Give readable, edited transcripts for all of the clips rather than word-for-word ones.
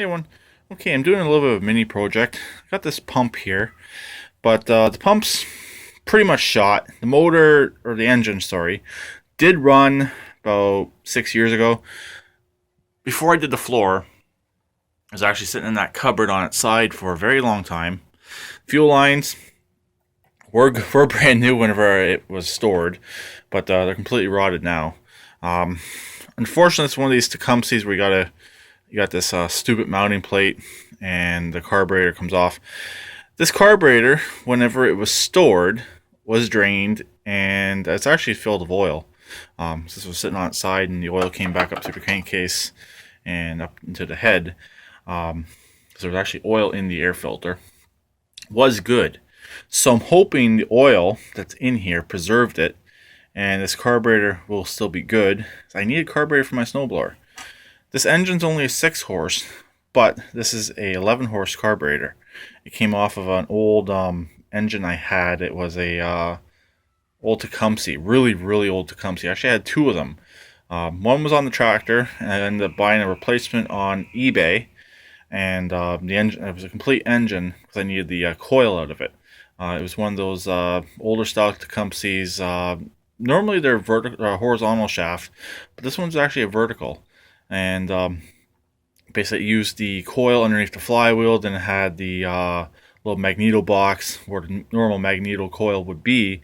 Hey everyone. Okay, I'm doing a little bit of a mini project. I got this pump here, but the pump's pretty much shot. The motor, or the engine, sorry, did run about 6 years ago. Before I did the floor, I was actually sitting in that cupboard on its side for a very long time. Fuel lines were brand new whenever it was stored, but they're completely rotted now. Um, Unfortunately, it's one of these Tecumsehs where you got this stupid mounting plate and the carburetor comes off. This carburetor, whenever it was stored, was drained and it's actually filled with oil. This was sitting on its side and the oil came back up through the crankcase and up into the head. So there was actually oil in the air filter. Was good. So I'm hoping the oil that's in here preserved it and this carburetor will still be good. I need a carburetor for my snowblower. This engine's only a 6 horse, but this is a 11 horse carburetor. It came off of an old engine I had. It was a old Tecumseh, really old Tecumseh. I actually had two of them. One was on the tractor, and I ended up buying a replacement on eBay. And the engine, it was a complete engine because I needed the coil out of it. It was one of those older style Tecumsehs. Normally they're horizontal shaft, but this one's actually a vertical. And basically used the coil underneath the flywheel. Then it had the little magneto box where the normal magneto coil would be,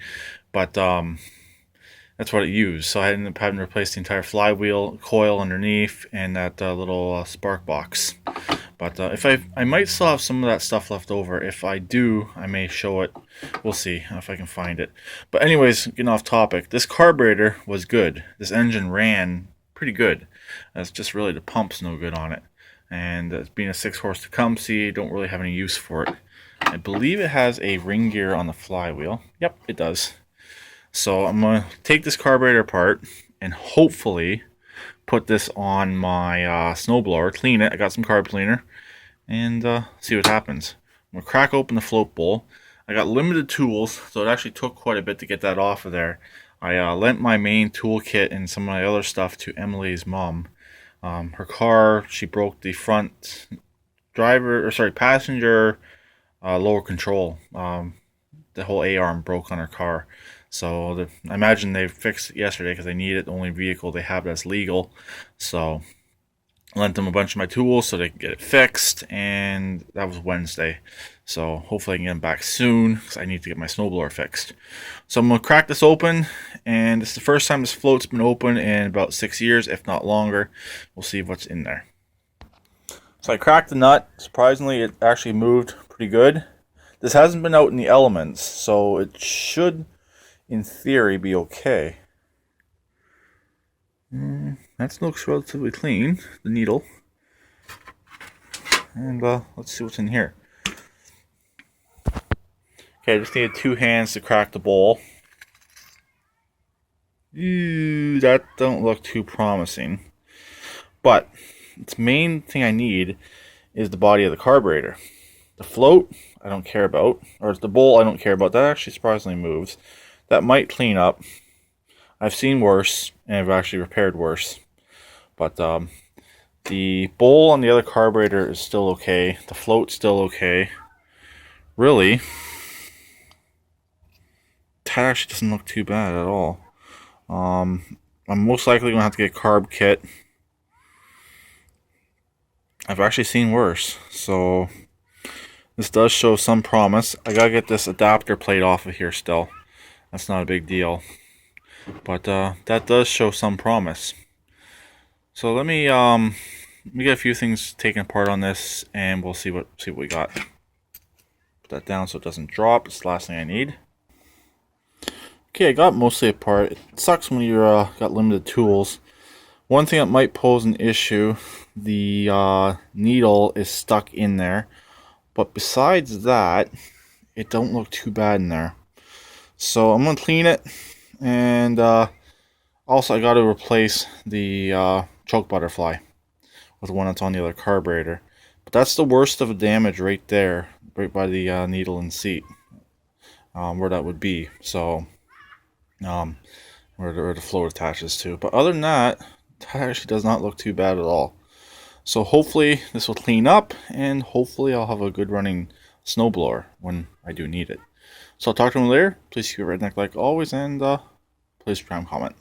but that's what it used. So I ended up having to replace the entire flywheel coil underneath and that little spark box. But if I might still have some of that stuff left over. If I do, I may show it. We'll see if I can find it. But anyways, getting off topic, this carburetor was good. This engine ran pretty good. It's just really the pump's no good on it. And being a 6 horse Tecumseh, don't really have any use for it. I believe it has a ring gear on the flywheel. Yep, it does. So I'm going to take this carburetor apart and hopefully put this on my snowblower, clean it. I got some carb cleaner and see what happens. I'm going to crack open the float bowl. I got limited tools, so it actually took quite a bit to get that off of there. I lent my main toolkit and some of my other stuff to Emily's mom. Her car, she broke the front passenger lower control. The whole A-arm broke on her car. So I imagine they fixed it yesterday because they need it. The only vehicle they have that's legal. So I lent them a bunch of my tools so they can get it fixed, and that was Wednesday. So hopefully I can get them back soon because I need to get my snowblower fixed. So I'm going to crack this open, and it's the first time this float's been open in about 6 years, if not longer. We'll see what's in there. So I cracked the nut. Surprisingly, it actually moved pretty good. This hasn't been out in the elements, so it should, in theory, be okay. That looks relatively clean, the needle. And let's see what's in here. Okay, I just needed 2 hands to crack the bowl. Ew, that don't look too promising. But the main thing I need is the body of the carburetor. The float, I don't care about. Or the bowl, I don't care about. That actually surprisingly moves. That might clean up. I've seen worse, and I've actually repaired worse. But the bowl on the other carburetor is still okay. The float's still okay. Really, that actually doesn't look too bad at all. I'm most likely going to have to get a carb kit. I've actually seen worse. So this does show some promise. I gotta get this adapter plate off of here still. That's not a big deal. But that does show some promise. So let me get a few things taken apart on this, and we'll see what we got. Put that down so it doesn't drop. It's the last thing I need. Okay, I got mostly apart. It sucks when you got limited tools. One thing that might pose an issue: the needle is stuck in there. But besides that, it don't look too bad in there. So I'm gonna clean it. And also I got to replace the choke butterfly with the one that's on the other carburetor. But that's the worst of the damage right there, right by the needle and seat, where that would be. So where the float attaches to. But other than that, that actually does not look too bad at all. So hopefully this will clean up, and hopefully I'll have a good running snowblower when I do need it. So I'll talk to him later. Please keep it redneck like always, and please try and comment.